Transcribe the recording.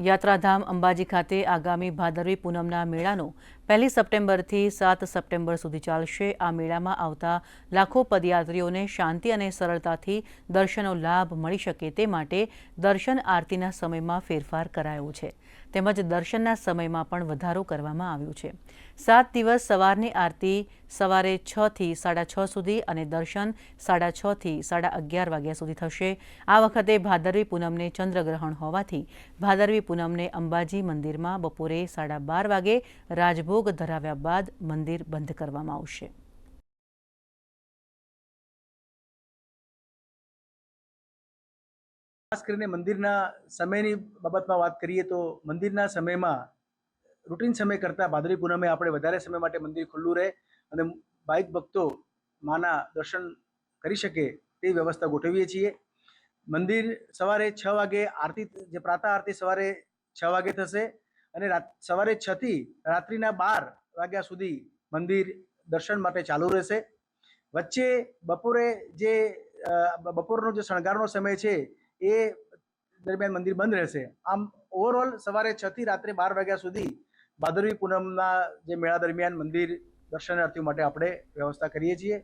યાત્રાધામ અંબાજી ખાતે આગામી ભાદરવી પૂનમના મેળાનો 1 સપ્ટેમ્બરથી 7 સપ્ટેમ્બર સુધી ચાલશે। આ મેળામાં આવતા લાખો પદયાત્રીઓને શાંતિ અને સરળતાથી દર્શનનો લાભ મળી શકે તે માટે દર્શન આરતીના સમયમાં ફેરફાર કરાયો છે તેમજ દર્શનના સમયમાં પણ વધારો કરવામાં આવ્યો છે। 7 દિવસ સવારની આરતી સવારે 6 થી 6:30 સુધી અને દર્શન 6:30 થી 11:30 વાગ્યા સુધી થશે। આ વખતે ભાદરવી પૂનમને ચંદ્રગ્રહણ હોવાથી ભાદરવી પૂનમને અંબાજી મંદિરમાં બપોરે 12:30 વાગે રાજભોગ ધરાવ્યા બાદ મંદિર બંધ કરવામાં આવશે। ખાસ કરીને મંદિરના સમયની બાબતમાં વાત કરીએ તો મંદિરના સમયમાં રૂટીન સમય કરતાં ભાદરવી પૂનમે આપણે વધારે સમય માટે મંદિર ખુલ્લું રહે અને ભાવિક ભક્તો માના દર્શન કરી શકે તેવી વ્યવસ્થા ગોઠવીએ છીએ। મંદિર સવારે 6 વાગે આરતી, જે પ્રાતઃ આરતી સવારે 6 વાગે થશે અને સવારે 6 થી રાત્રિના 12 વાગ્યા સુધી મંદિર દર્શન માટે ચાલુ રહેશે। વચ્ચે બપોરનો જે શણગારનો સમય છે એ દરમિયાન મંદિર બંધ રહેશે। આમ ઓવરઓલ સવારે 6 થી રાત્રે 12 વાગ્યા સુધી ભાદરવી પૂનમના જે મેળા દરમિયાન મંદિર દર્શનાર્થીઓ માટે આપણે વ્યવસ્થા કરીએ છીએ।